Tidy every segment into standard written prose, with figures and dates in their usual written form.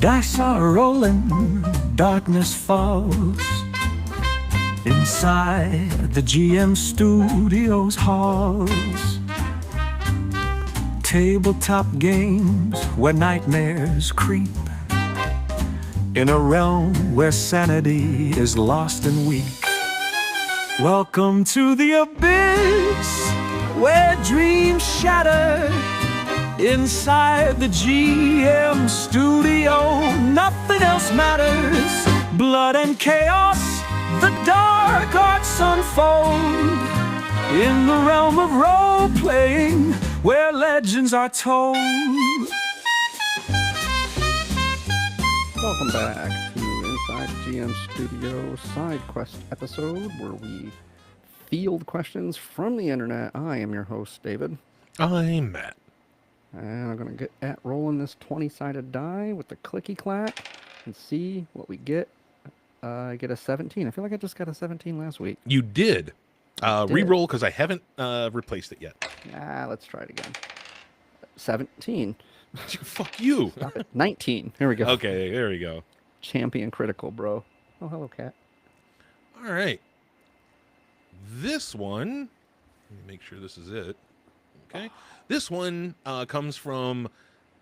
Dice are rolling, darkness falls. Inside the GM Studios halls. Tabletop games where nightmares creep. In a realm where sanity is lost and weak. Welcome to the abyss where dreams shatter. Inside the GM studio, nothing else matters. Blood and chaos, the dark arts unfold. In the realm of role-playing, where legends are told. Welcome back to Inside GM Studio Side Quest episode, where we field questions from the internet. I am your host, David. I'm Matt. And I'm going to get at rolling this 20-sided die with the clicky clack and see what we get. I get a 17. I feel like I just got a 17 last week. You did. Reroll because I haven't replaced it yet. Let's try it again. 17. Fuck you. Stop it. 19. Here we go. Okay, there we go. Champion critical, bro. Oh, hello, cat. All right. This one, let me make sure this is it. Okay. This one comes from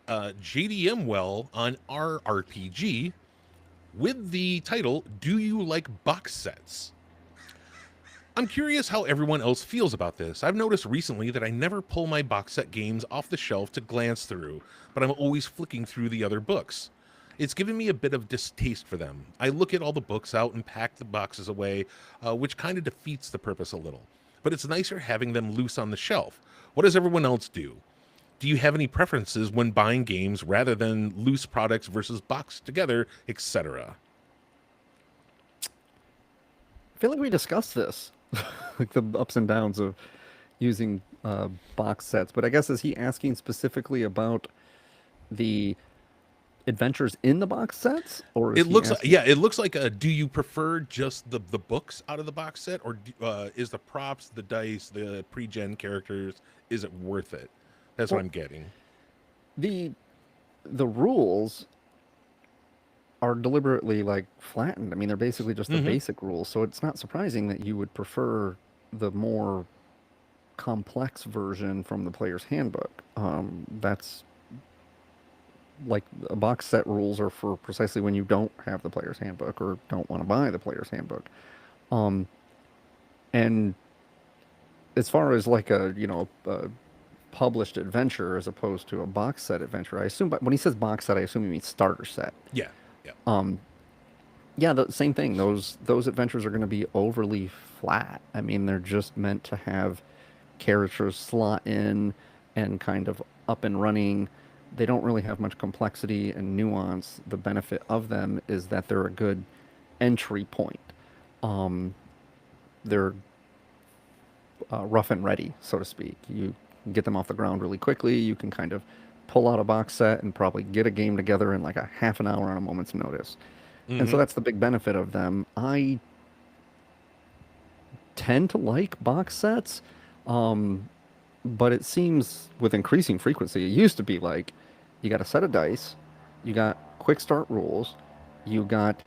JDM Well on RRPG with the title, Do You Like Box Sets? I'm curious how everyone else feels about this. I've noticed recently that I never pull my box set games off the shelf to glance through, but I'm always flicking through the other books. It's given me a bit of distaste for them. I look at all the books out and pack the boxes away, which kind of defeats the purpose a little. But it's nicer having them loose on the shelf. What does everyone else do? Do you have any preferences when buying games rather than loose products versus boxed together, etc.? I feel like we discussed this, like the ups and downs of using box sets. But I guess, is he asking specifically about the adventures in the box sets, or is It looks asking... it looks like do you prefer just the books out of the box set, or is the props, the dice, the pre-gen characters, is it worth it? That's what I'm getting. The rules are deliberately like flattened. I mean, they're basically just the basic rules, so it's not surprising that you would prefer the more complex version from the player's handbook. That's like box set rules are for precisely when you don't have the player's handbook or don't want to buy the player's handbook. And as far as like a published adventure as opposed to a box set adventure, I assume, but when he says box set, I assume he means starter set. Yeah. Yeah, the same thing. Those adventures are going to be overly flat. I mean, they're just meant to have characters slot in and kind of up and running. They don't really have much complexity and nuance. The benefit of them is that they're a good entry point. They're rough and ready, so to speak. You can get them off the ground really quickly. You can kind of pull out a box set and probably get a game together in like a half an hour on a moment's notice. And so that's the big benefit of them. I tend to like box sets, but it seems with increasing frequency, it used to be like, you got a set of dice, you got quick start rules, you got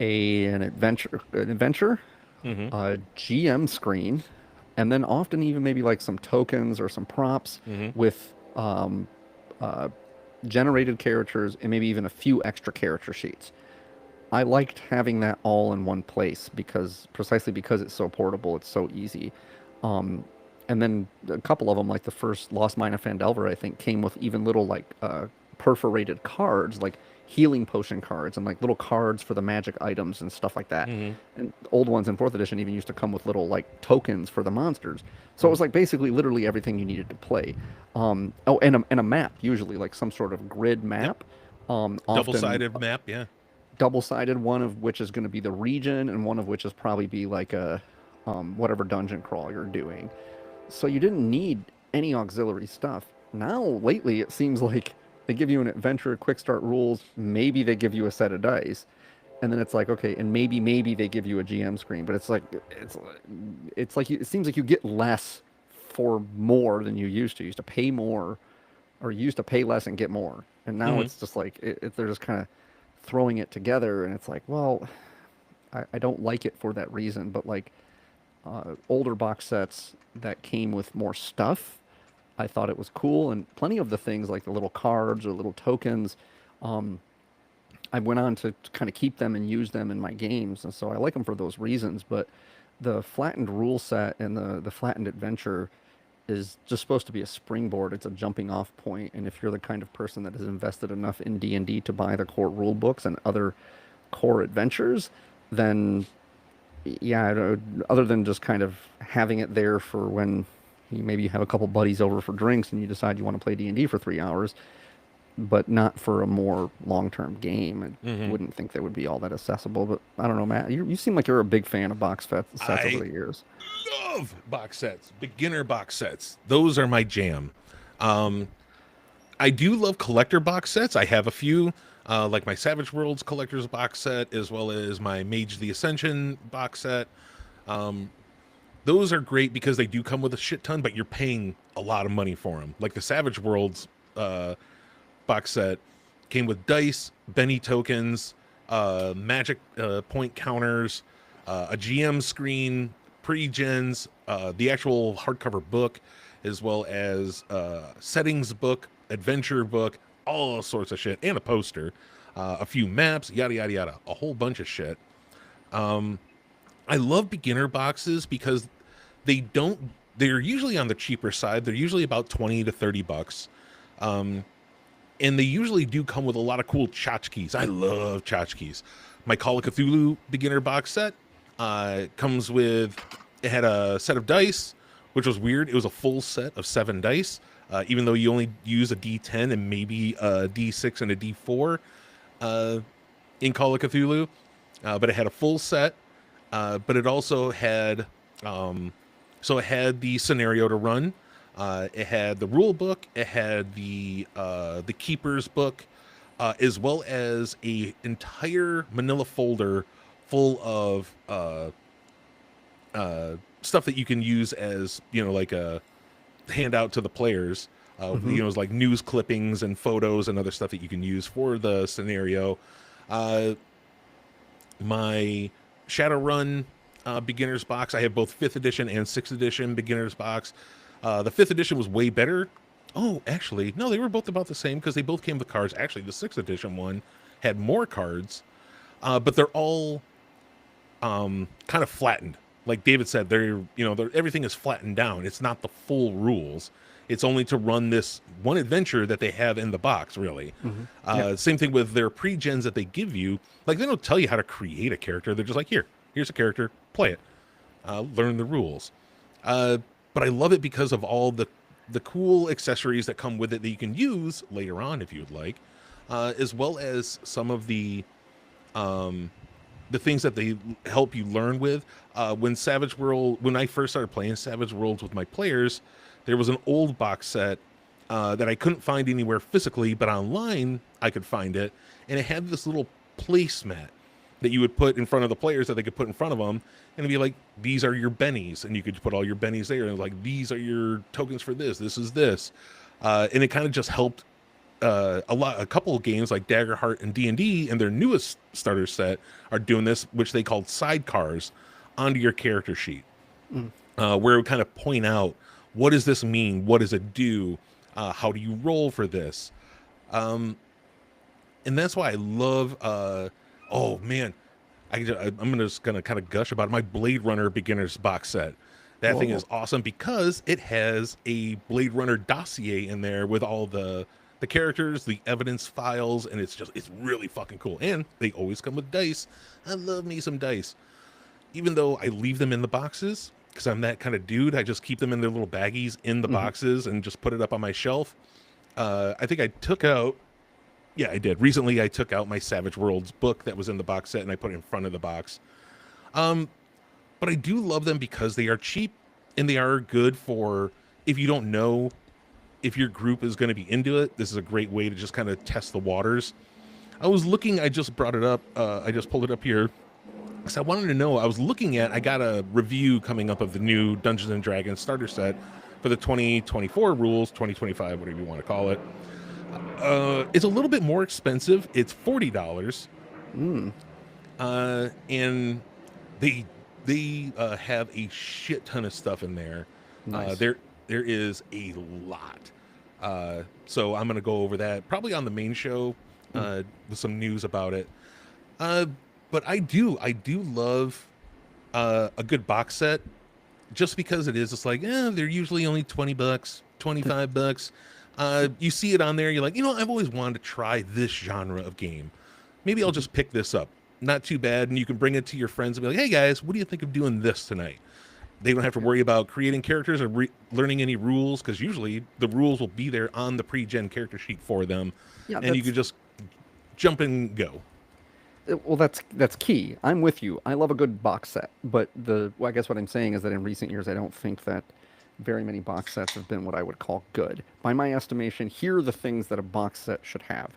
an adventure, a GM screen, and then often even maybe like some tokens or some props with generated characters and maybe even a few extra character sheets. I liked having that all in one place precisely because it's so portable, it's so easy. And then a couple of them, like the first Lost Mine of Phandelver, I think, came with even little like perforated cards, like healing potion cards and like little cards for the magic items and stuff like that. And old ones in 4th edition even used to come with little like tokens for the monsters. So it was like basically literally everything you needed to play. And a map, usually like some sort of grid map. Double-sided map, yeah. Double-sided, one of which is going to be the region and one of which is probably be like a whatever dungeon crawl you're doing. So you didn't need any auxiliary stuff. Now, lately, it seems like they give you an adventure, quick start rules, maybe they give you a set of dice, and then it's like, okay, and maybe they give you a GM screen, but it's like it seems like you get less for more than you used to. You used to pay more or you used to pay less and get more, and now it's just like they're just kind of throwing it together, and it's like, well, I don't like it for that reason. But like older box sets that came with more stuff, I thought it was cool, and plenty of the things like the little cards or little tokens. I went on to kind of keep them and use them in my games, and so I like them for those reasons. But the flattened rule set and the flattened adventure is just supposed to be a springboard. It's a jumping off point, and if you're the kind of person that has invested enough in D&D to buy the core rule books and other core adventures, then yeah, other than just kind of having it there for when maybe you have a couple buddies over for drinks and you decide you want to play D&D for 3 hours, but not for a more long-term game. I wouldn't think they would be all that accessible. But I don't know, Matt. You seem like you're a big fan of box sets over the years. Love box sets, beginner box sets. Those are my jam. I do love collector box sets. I have a few, like my Savage Worlds collector's box set, as well as my Mage the Ascension box set. Those are great because they do come with a shit ton, but you're paying a lot of money for them. Like the Savage Worlds box set came with dice, Benny tokens, magic point counters, a GM screen, pre-gens, the actual hardcover book, as well as settings book, adventure book, all sorts of shit, and a poster, a few maps, yada yada yada, a whole bunch of shit. I love beginner boxes because they're usually on the cheaper side. They're usually about 20 to 30 bucks. And they usually do come with a lot of cool tchotchkes. I love tchotchkes. My Call of Cthulhu beginner box set comes with, it had a set of dice, which was weird. It was a full set of 7 dice, even though you only use a D10 and maybe a D6 and a D4 in Call of Cthulhu. But it had a full set, but it also had, so it had the scenario to run. It had the rule book, it had the keeper's book, as well as a entire manila folder full of stuff that you can use as, like a handout to the players. It's like news clippings and photos and other stuff that you can use for the scenario. My Shadowrun beginner's box, I have both 5th edition and 6th edition beginner's box. The 5th edition was way better. Oh, actually, no, they were both about the same because they both came with cards. Actually, the 6th edition one had more cards, but they're all kind of flattened. Like David said, everything is flattened down. It's not the full rules. It's only to run this one adventure that they have in the box, really. Same thing with their pre-gens that they give you. Like, they don't tell you how to create a character. They're just like, here's a character, play it. Learn the rules. But I love it because of all the cool accessories that come with it that you can use later on if you'd like, as well as some of the things that they help you learn with. When I first started playing Savage Worlds with my players, there was an old box set that I couldn't find anywhere physically, but online I could find it, and it had this little placemat that you would put in front of the players that they could put in front of them, and it'd be like, these are your bennies, and you could put all your bennies there, and it was like, these are your tokens for this is this, and it kind of just helped a couple of games like Daggerheart and D&D, and their newest starter set are doing this, which they called sidecars, onto your character sheet, where it would kind of point out, what does this mean, what does it do, how do you roll for this, and that's why I love oh man, I'm just gonna kind of gush about it. My Blade Runner beginner's box set. That thing is awesome because it has a Blade Runner dossier in there with all the characters, the evidence files, and it's really fucking cool. And they always come with dice. I love me some dice. Even though I leave them in the boxes, because I'm that kind of dude, I just keep them in their little baggies in the boxes and just put it up on my shelf. I think I took out, yeah, I did. Recently, I took out my Savage Worlds book that was in the box set, and I put it in front of the box. But I do love them because they are cheap, and they are good for, if you don't know if your group is going to be into it, this is a great way to just kind of test the waters. I just brought it up, I just pulled it up here, because I wanted to know, I got a review coming up of the new Dungeons & Dragons starter set for the 2024 rules, 2025, whatever you want to call it. It's a little bit more expensive. It's $40. And they have a shit ton of stuff in there. Nice. There is a lot. So I'm gonna go over that probably on the main show with some news about it. But I do love a good box set, just because it is. It's like, they're usually only $20, $25. You see it on there, you're like, I've always wanted to try this genre of game. Maybe I'll just pick this up. Not too bad, and you can bring it to your friends and be like, hey guys, what do you think of doing this tonight? They don't have to worry about creating characters or learning any rules, because usually the rules will be there on the pre-gen character sheet for them, and you can just jump and go. Well, that's key. I'm with you. I love a good box set, but I guess what I'm saying is that in recent years, I don't think that very many box sets have been what I would call good. By my estimation, here are the things that a box set should have.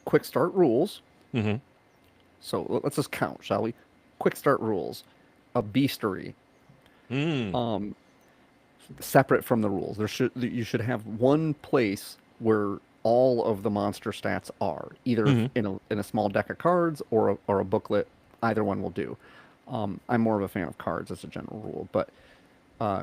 Quick start rules. Mm-hmm. So let's just count, shall we? Quick start rules. A beastery. Separate from the rules. You should have one place where all of the monster stats are, either in a small deck of cards or a booklet. Either one will do. I'm more of a fan of cards as a general rule, but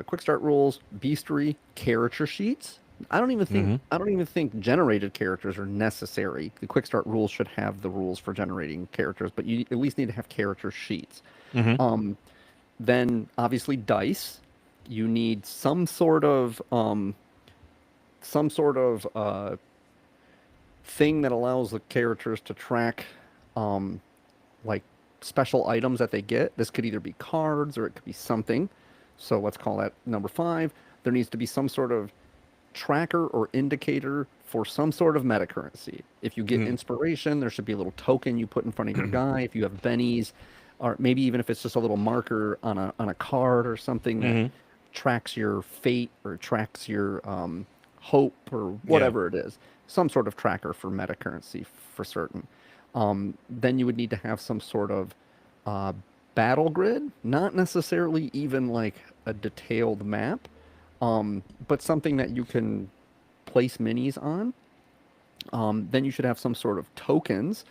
quick start rules, beastery, character sheets. I don't even think generated characters are necessary. The quick start rules should have the rules for generating characters, but you at least need to have character sheets. Then obviously dice. You need some sort of thing that allows the characters to track like special items that they get. This could either be cards or it could be something. So let's call that number 5. There needs to be some sort of tracker or indicator for some sort of meta currency. If you get inspiration, there should be a little token you put in front of your guy. If you have bennies, or maybe even if it's just a little marker on a card or something that tracks your fate or tracks your hope or whatever it is, some sort of tracker for meta currency for certain. Then you would need to have some sort of battle grid, not necessarily even like a detailed map, but something that you can place minis on. Then you should have some sort of tokens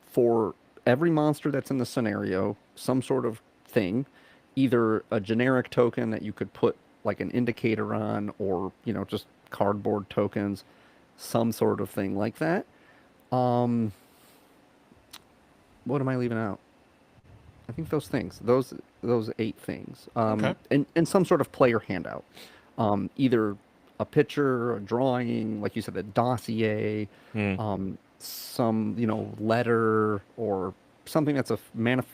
for every monster that's in the scenario, some sort of thing, either a generic token that you could put like an indicator on, or just cardboard tokens, some sort of thing like that. What am I leaving out? I think those things, those 8 things, Okay. and some sort of player handout, either a picture, a drawing, like you said, a dossier, some letter, or something that's a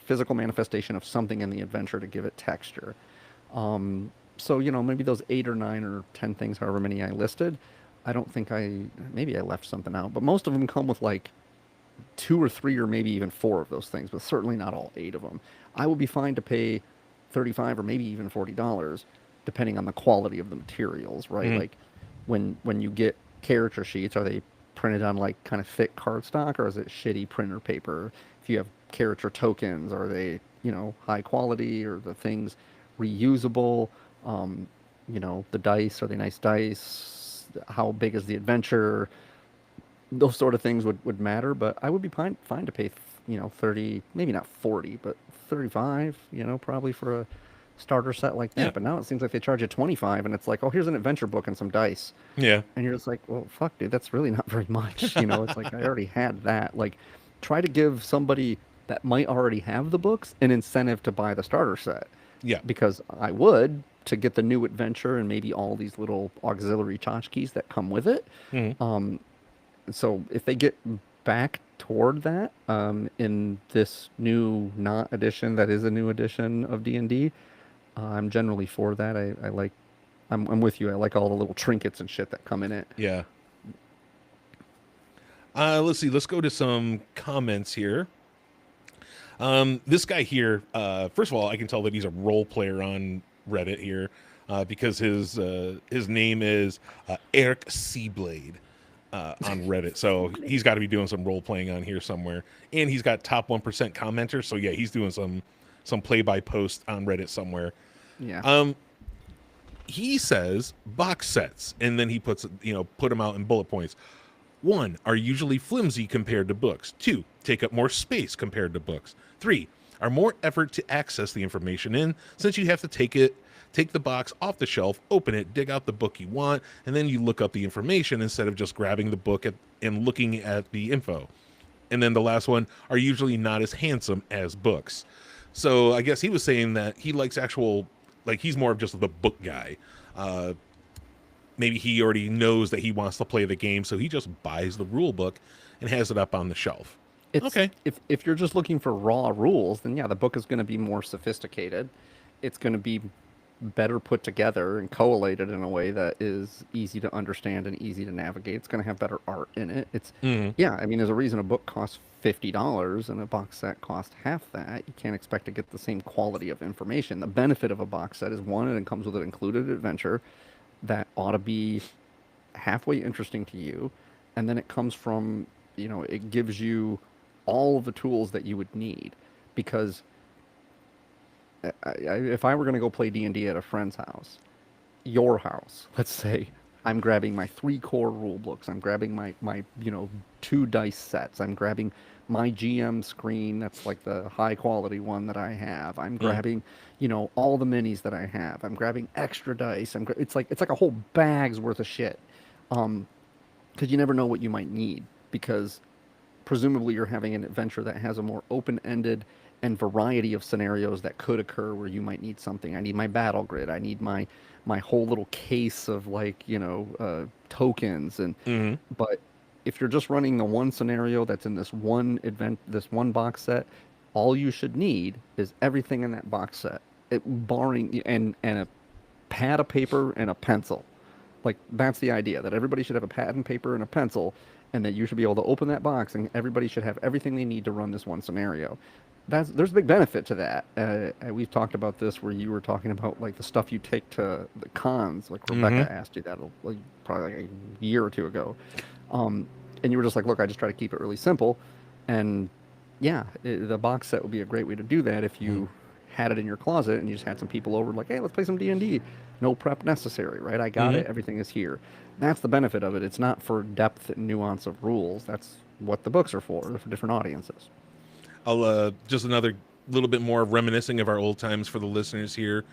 physical manifestation of something in the adventure to give it texture. So maybe those 8 or 9 or 10 things, however many I listed. I don't think maybe I left something out, but most of them come with like 2 or 3 or maybe even 4 of those things, but certainly not all 8 of them. I would be fine to pay $35 or maybe even $40, depending on the quality of the materials, right? Like when you get character sheets, are they printed on like kind of thick cardstock, or is it shitty printer paper? If you have character tokens, are they high quality, or the things reusable? The dice, are they nice dice? How big is the adventure? Those sort of things would matter, but I would be fine to pay 30, maybe not 40, but 35, probably for a starter set like that. But now it seems like they charge you 25, and it's like, oh, here's an adventure book and some dice. Yeah. And you're just like, well, fuck, dude, that's really not very much. It's like, I already had that. Like, try to give somebody that might already have the books an incentive to buy the starter set. Yeah. Because I would, to get the new adventure and maybe all these little auxiliary tchotchkes that come with it. So if they get back toward that in this new not edition that is a new edition of D&D, I'm generally for that. I'm with you. I like all the little trinkets and shit that come in it. Yeah. Let's see. Let's go to some comments here. This guy here, first of all, I can tell that he's a role player on Reddit here, because his name is Eric Seablade on Reddit. So he's got to be doing some role playing on here somewhere, and he's got top 1% commenter. So yeah, he's doing some play by post on Reddit somewhere. Yeah. he says box sets, and then he puts, put them out in bullet points. 1, are usually flimsy compared to books. 2, take up more space compared to books. 3, are more effort to access the information in, since you have to take the box off the shelf, open it, dig out the book you want, and then you look up the information instead of just grabbing the book and looking at the info. And then the last one, are usually not as handsome as books. So I guess he was saying that he likes he's more of just the book guy. Maybe he already knows that he wants to play the game, so he just buys the rule book and has it up on the shelf. Okay. If you're just looking for raw rules, then yeah, the book is going to be more sophisticated. It's going to be better put together and collated in a way that is easy to understand and easy to navigate. It's going to have better art in it. Yeah, I mean, there's a reason a book costs $50 and a box set costs half that. You can't expect to get the same quality of information. The benefit of a box set is, one, it comes with an included adventure that ought to be halfway interesting to you, and then it comes from, it gives you all of the tools that you would need. Because if I were going to go play D&D at a friend's house, your house, let's say, I'm grabbing my 3 core rule books, I'm grabbing my 2 dice sets, I'm grabbing my GM screen, that's like the high quality one that I have, I'm grabbing all the minis that I have, I'm grabbing extra dice, it's like a whole bag's worth of shit, because you never know what you might need, because presumably you're having an adventure that has a more open-ended and variety of scenarios that could occur where you might need something. I need my battle grid. I need my whole little case of tokens. But if you're just running the one scenario that's in this one box set, all you should need is everything in that box set, barring and a pad of paper and a pencil. Like, that's the idea, that everybody should have a pad and paper and a pencil, and that you should be able to open that box and everybody should have everything they need to run this one scenario. There's a big benefit to that. We've talked about this where you were talking about the stuff you take to the cons, like Rebecca asked you that probably a year or two ago. And you were just like, look, I just try to keep it really simple. And yeah, the box set would be a great way to do that if you had it in your closet and you just had some people over like, hey, let's play some D&D. No prep necessary, right? I got it. Everything is here. That's the benefit of it. It's not for depth and nuance of rules. That's what the books are for different audiences. I'll just another little bit more reminiscing of our old times for the listeners here.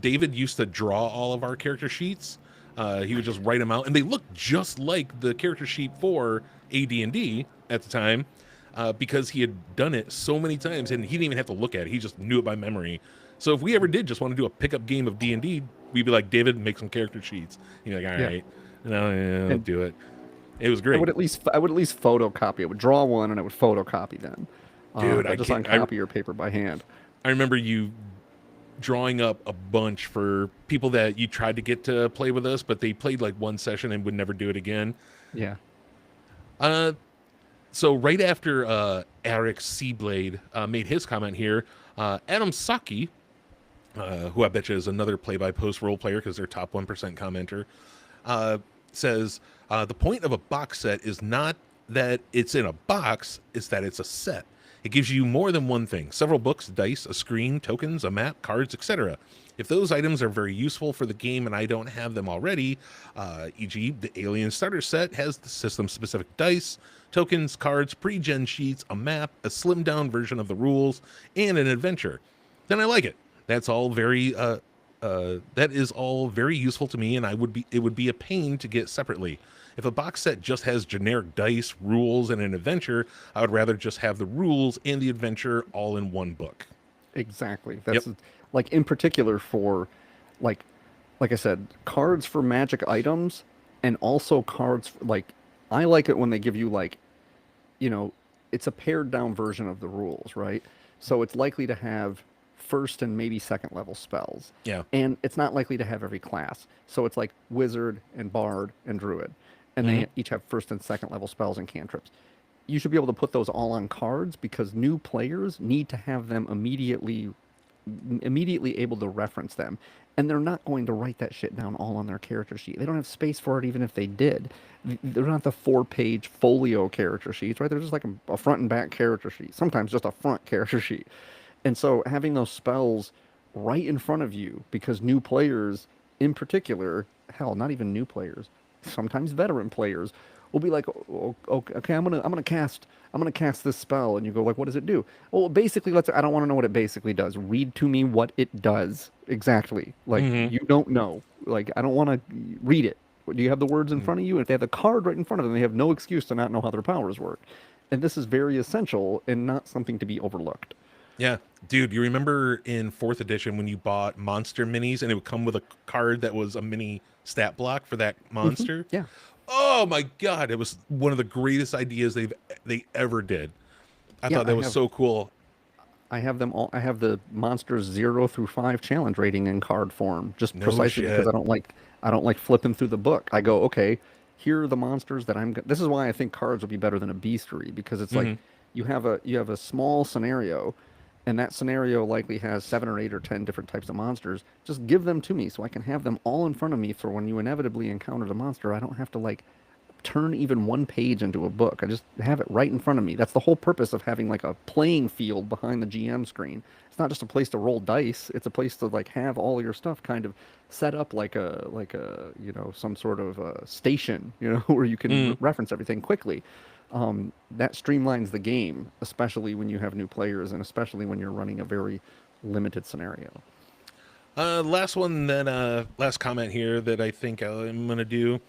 David used to draw all of our character sheets. He would just write them out, and they looked just like the character sheet for AD&D at the time, because he had done it so many times, and he didn't even have to look at it. He just knew it by memory. So if we ever did just want to do a pickup game of D&D, we'd be like, David, make some character sheets. He'd be like, all right, no, do it. It was great. I would at least photocopy. I would draw one and I would photocopy them. Dude, I just uncopy your paper by hand. I remember you drawing up a bunch for people that you tried to get to play with us, but they played like one session and would never do it again. Yeah. So right after Eric Seablade made his comment here, Adam Saki, who I bet you is another play-by-post role player because they're top 1% commenter, says, the point of a box set is not that it's in a box, it's that it's a set. It gives you more than one thing: several books, dice, a screen, tokens, a map, cards, etc. If those items are very useful for the game and I don't have them already, e.g. the Alien Starter Set has the system-specific dice, tokens, cards, pre-gen sheets, a map, a slimmed-down version of the rules, and an adventure, then I like it. That's all very that is all very useful to me, and it would be a pain to get separately. If a box set just has generic dice, rules, and an adventure, I would rather just have the rules and the adventure all in one book. Exactly. That's like, in particular for like I said, cards for magic items, and also cards I like it when they give you it's a pared down version of the rules, right? So it's likely to have first and maybe second level spells. Yeah. And it's not likely to have every class. So it's like wizard and bard and druid. And they each have first and second level spells and cantrips. You should be able to put those all on cards because new players need to have them immediately able to reference them. And they're not going to write that shit down all on their character sheet. They don't have space for it even if they did. They're not the 4-page folio character sheets, right? They're just like a front and back character sheet. Sometimes just a front character sheet. And so having those spells right in front of you, because new players in particular, hell, not even new players, sometimes veteran players will be like, okay, I'm gonna cast this spell, and you go like, what does it do? Well, basically, I don't want to know what it basically does. Read to me what it does exactly. Like Mm-hmm. you don't know. Like I don't want to read it. Do you have the words in front of you? And if they have the card right in front of them, they have no excuse to not know how their powers work. And this is very essential and not something to be overlooked. Yeah, dude, you remember in fourth edition when you bought monster minis and it would come with a card that was a mini stat block for that monster? Yeah. Oh my god, it was one of the greatest ideas they ever did. I Yeah, thought that was so cool. I have them all. I have the monsters 0 through 5 challenge rating in card form, just No precisely because shit. I don't like flipping through the book. I go, okay, here are the monsters that This is why I think cards would be better than a bestiary because it's like Mhm. you have a small scenario, and that scenario likely has 7 or 8 or 10 different types of monsters. Just give them to me so I can have them all in front of me for when you inevitably encounter the monster. I don't have to like turn even one page into a book. I just have it right in front of me. That's the whole purpose of having like a playing field behind the GM screen. It's not just a place to roll dice. It's a place to like have all your stuff kind of set up like a you know some sort of station, you know, where you can Mm. reference everything quickly. That streamlines the game, especially when you have new players and especially when you're running a very limited scenario. Last one that last comment here that I think I'm gonna do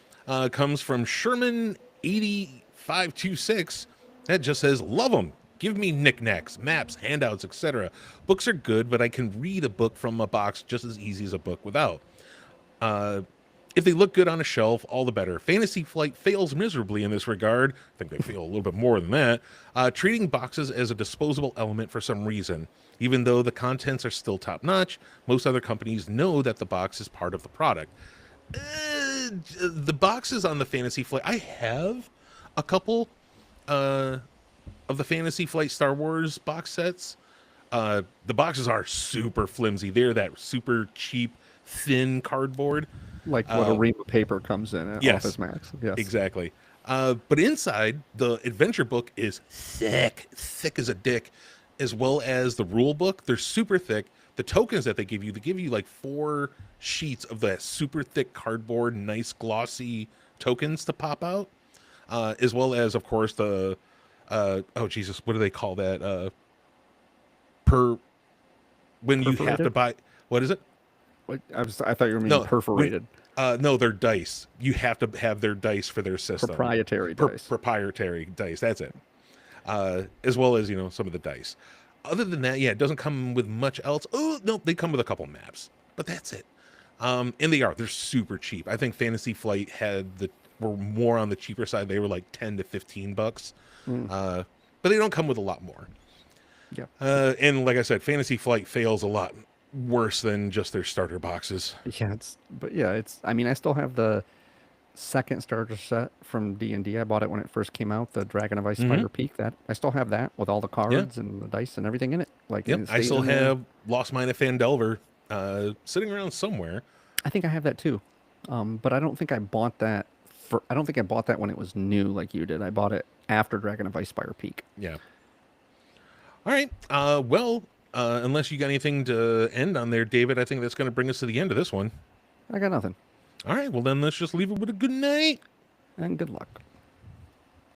comes from Sherman 8526. That just says, "Love them. Give me knickknacks, maps, handouts, etc. Books are good, but I can read a book from a box just as easy as a book without. Uh, if they look good on a shelf, all the better. Fantasy Flight fails miserably in this regard. I think they fail a little bit more than that. Treating boxes as a disposable element for some reason. Even though the contents are still top notch, most other companies know that the box is part of the product. The boxes on the Fantasy Flight, I have a couple of the Fantasy Flight Star Wars box sets. The boxes are super flimsy. They're that super cheap, thin cardboard. Like what a ream of paper comes in at Yes. Office Max. Yes. Exactly. But inside, the adventure book is thick as a dick, as well as the rule book. They're super thick. The tokens that they give you like 4 sheets of that super thick cardboard, nice glossy tokens to pop out, as well as, of course, the oh Jesus, what do they call that? Per when you have to Perforated? buy, what is it? I thought you were meaning No, perforated. No, they're dice. You have to have their dice for their system. Proprietary dice. Proprietary dice. That's it. As well as some of the dice. Other than that, yeah, it doesn't come with much else. Oh no, they come with a couple maps, but that's it. And they're super cheap. I think Fantasy Flight were more on the cheaper side. They were like $10 to $15. But they don't come with a lot more. Yeah. And like I said, Fantasy Flight fails a lot worse than just their starter boxes. It's I mean I still have the second starter set from D&D. I bought it when it first came out, the Dragon of Ice Fire Peak. That I still have that with all the cards and the dice and everything in it. Like Yep, it I stayed still in there. have Lost Mine of Fandelver sitting around somewhere. I think I have that too. But I don't think I bought that I don't think I bought that when it was new like you did. I bought it after Dragon of Ice Fire Peak. Yeah. All right. Unless you got anything to end on there, David, I think that's going to bring us to the end of this one. I got nothing. All right. Well, then let's just leave it with a good night. And good luck.